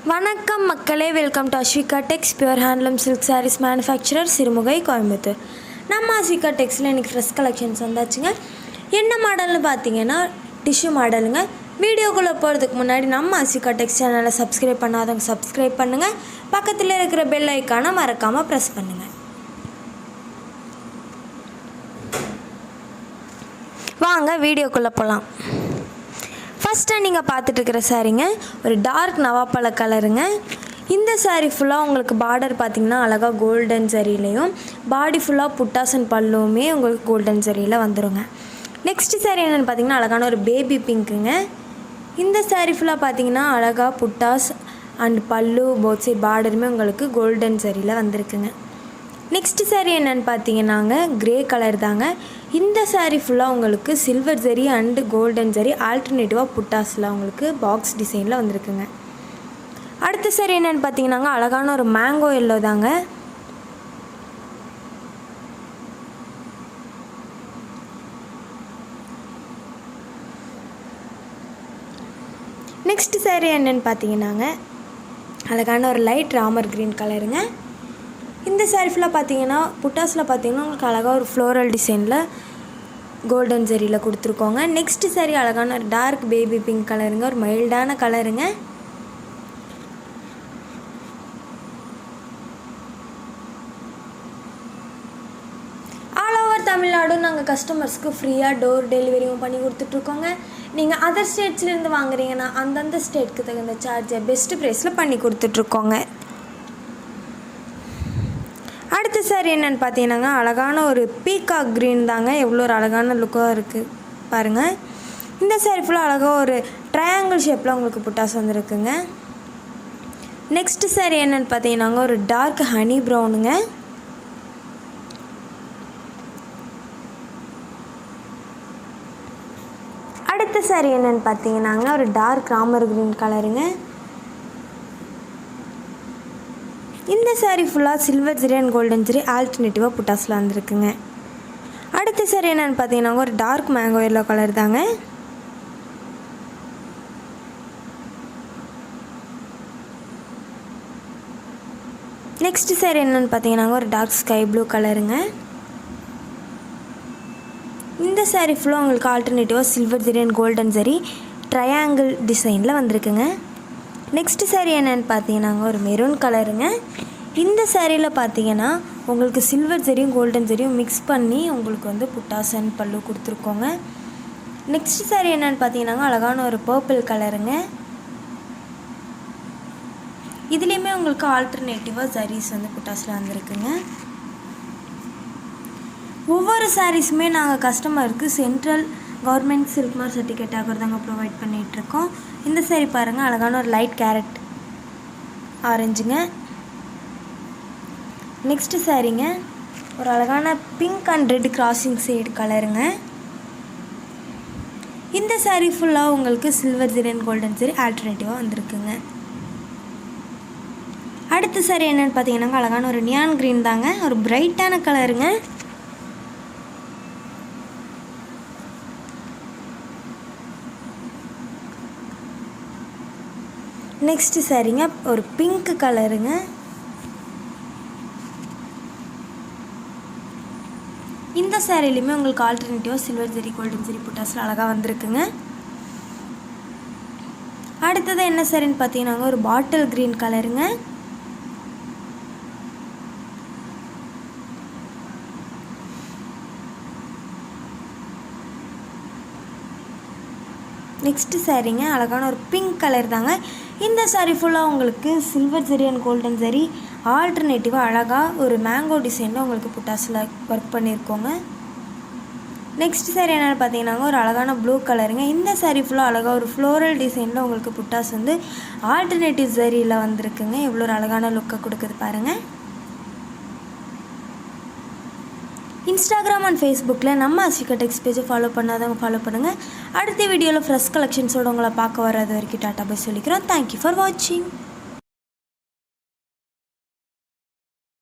வணக்கம் மக்களே, welcome to Ashvika tex pure handloom silk sarees manufacturer Sirumugai Coimbatore. நம்ம அஸ்விகா டெக்ஸில் இன்றைக்கி ஃப்ரெஷ் கலெக்ஷன்ஸ் வந்தாச்சுங்க. என்ன மாடல்னு பார்த்தீங்கன்னா டிஷ்யூ மாடலுங்க. வீடியோக்குள்ளே போகிறதுக்கு முன்னாடி நம்ம அஸ்விகா டெக்ஸ் சேனலை சப்ஸ்கிரைப் பண்ணாதவங்க சப்ஸ்கிரைப் பண்ணுங்கள். பக்கத்தில் இருக்கிற பெல் ஐக்கானை மறக்காமல் ப்ரெஸ் பண்ணுங்கள். வாங்க வீடியோக்குள்ளே போகலாம். ஃபஸ்ட்டு நீங்கள் பார்த்துட்ருக்கிற சாரீங்க ஒரு டார்க் நவாப்பழ கலருங்க. இந்த சாரீ ஃபுல்லாக உங்களுக்கு பார்டர் பார்த்திங்கன்னா அழகாக கோல்டன் சரிலையும், பாடி ஃபுல்லாக புட்டாசன் பல்லுவுமே உங்களுக்கு கோல்டன் சரியில் வந்துடுங்க. நெக்ஸ்ட்டு சாரீ என்னென்னு பார்த்தீங்கன்னா அழகான ஒரு பேபி பிங்க்குங்க. இந்த சாரீ ஃபுல்லாக பார்த்தீங்கன்னா அழகாக புட்டாஸ் அண்ட் பல்லு போத் சைட் பார்டருமே உங்களுக்கு கோல்டன் சரியில் வந்திருக்குங்க. நெக்ஸ்ட்டு சாரீ என்னென்னு பார்த்தீங்கன்னாங்க க்ரே கலர் தாங்க. இந்த சாரீ ஃபுல்லாக உங்களுக்கு silver zari and golden zari ஆல்டர்னேட்டிவாக புட்டாஸில் உங்களுக்கு பாக்ஸ் டிசைனில் வந்திருக்குங்க. அடுத்த சாரீ என்னென்னு பார்த்தீங்கன்னாங்க அழகான ஒரு மேங்கோ எல்லோ தாங்க. நெக்ஸ்ட் சாரீ என்னென்னு பார்த்தீங்கன்னாங்க அழகான ஒரு லைட் ராமர் க்ரீன் கலருங்க. இந்த சாரீ ஃபுல்லாக பார்த்தீங்கன்னா புட்டாஸில் பார்த்தீங்கன்னா உங்களுக்கு அழகாக ஒரு ஃப்ளோரல் டிசைனில் கோல்டன் ஜரியில் கொடுத்துருக்கோங்க. நெக்ஸ்ட்டு சாரீ அழகான ஒரு டார்க் பேபி பிங்க் கலருங்க, ஒரு மைல்டான கலருங்க. ஆல் ஓவர் தமிழ்நாடு நாங்கள் கஸ்டமர்ஸ்க்கு ஃப்ரீயாக டோர் டெலிவரியும் பண்ணி கொடுத்துட்ருக்கோங்க. நீங்கள் அதர் ஸ்டேட்ஸ்லேருந்து வாங்குறீங்கன்னா அந்தந்த ஸ்டேட்க்கு தகுந்த சார்ஜை பெஸ்ட்டு ப்ரைஸில் பண்ணி கொடுத்துட்ருக்கோங்க. அடுத்த சாரீ என்னென்னு பார்த்தீங்கன்னாங்க அழகான ஒரு பீகாக் க்ரீன் தாங்க. எவ்வளோ ஒரு அழகான லுக்காக இருக்குது பாருங்கள். இந்த சாரீ ஃபுல்லாக அழகாக ஒரு ட்ரையாங்கிள் ஷேப்பில் உங்களுக்கு புட்டாஸ் வந்துருக்குங்க. நெக்ஸ்ட்டு சாரீ என்னென்னு பார்த்தீங்கன்னாங்க ஒரு டார்க் ஹனி ப்ரௌனுங்க. அடுத்த சாரீ என்னென்னு பார்த்தீங்கன்னாங்க ஒரு டார்க் ராமர் க்ரீன் கலருங்க. இந்த சாரீ ஃபுல்லாக silver zari and golden zari ஆல்டர்னேட்டிவாக புட்டாஸில் வந்துருக்குங்க. அடுத்த சாரீ என்னென்னு பார்த்தீங்கன்னா ஒரு டார்க் மேங்கோ எல்லோ கலர் தாங்க. நெக்ஸ்ட் சாரீ என்னென்னு பார்த்தீங்கன்னா ஒரு டார்க் ஸ்கை ப்ளூ கலருங்க. இந்த சாரீ ஃபுல்லாக உங்களுக்கு ஆல்டர்னேட்டிவாக silver zari and golden zari triangle டிசைனில் வந்திருக்குங்க. நெக்ஸ்ட்டு சாரீ என்னென்னு பார்த்தீங்கன்னாங்க ஒரு மெரூன் கலருங்க. இந்த சாரியில் பார்த்தீங்கன்னா உங்களுக்கு சில்வர் ஜரியும் கோல்டன் ஜரியும் மிக்ஸ் பண்ணி உங்களுக்கு வந்து புட்டாசன் பல்லு கொடுத்துருக்கோங்க. நெக்ஸ்ட் சாரீ என்னென்னு பார்த்தீங்கன்னாங்க அழகான ஒரு பர்பிள் கலருங்க. இதுலேயுமே உங்களுக்கு ஆல்டர்னேட்டிவாக ஜரீஸ் வந்து புட்டாஸில் வந்திருக்குங்க. ஒவ்வொரு சாரீஸுமே நாங்கள் கஸ்டமருக்கு central government silk mark certificate ஆகிறதாங்க ப்ரொவைட் பண்ணிகிட்ருக்கோம். இந்த சாரீ பாருங்கள் அழகான ஒரு லைட் கேரட் ஆரஞ்சுங்க. நெக்ஸ்ட்டு சாரீங்க ஒரு அழகான pink and red crossing shade கலருங்க. இந்த சாரீ ஃபுல்லாக உங்களுக்கு silver zari and golden zari ஆல்டர்னேட்டிவாக வந்திருக்குங்க. அடுத்த சாரீ என்னென்னு பார்த்தீங்கன்னா அழகான ஒரு நியான் க்ரீன் தாங்க, ஒரு பிரைட்டான கலருங்க. நெக்ஸ்ட்டு சாரீங்க ஒரு பிங்க் கலருங்க. இந்த சாரிலையுமே உங்களுக்கு ஆல்டர்னேட்டிவாக சில்வர் ஜரி கோல்டன் ஜரி புட்டாஸில் அழகாக வந்திருக்குங்க. அடுத்தது என்ன சாரின்னு பார்த்தீங்கன்னாங்க ஒரு பாட்டில் க்ரீன் கலருங்க. நெக்ஸ்ட்டு சாரீங்க அழகான ஒரு பிங்க் கலர் தாங்க. இந்த சாரீ ஃபுல்லாக உங்களுக்கு silver zari and golden zari ஆல்டர்னேட்டிவாக அழகாக ஒரு மேங்கோ டிசைனில் உங்களுக்கு புட்டாஸில் ஒர்க் பண்ணியிருக்கோங்க. நெக்ஸ்ட் சாரீ என்னென்னு பார்த்தீங்கன்னாங்க ஒரு அழகான ப்ளூ கலருங்க. இந்த சாரீ ஃபுல்லாக அழகாக ஒரு ஃப்ளோரல் டிசைனில் உங்களுக்கு புட்டாஸ் வந்து ஆல்டர்னேட்டிவ் ஜரியில் வந்திருக்குங்க. எவ்வளோ ஒரு அழகான லுக்கை கொடுக்குது பாருங்கள். இன்ஸ்டாகிராம் அண்ட் ஃபேஸ்புக்கில் நம்ம அஸ்விகா டெக்ஸ் பேஜை ஃபாலோ பண்ணாதவங்க ஃபாலோ பண்ணுங்கள். அடுத்த வீடியோவில் ஃப்ரெஷ் கலெக்ஷன்ஸோடு உங்களை பார்க்க வராது வரைக்கும் டாட்டா பை சொல்லிக்கிறோம். தேங்க்யூ ஃபார் வாட்சிங்.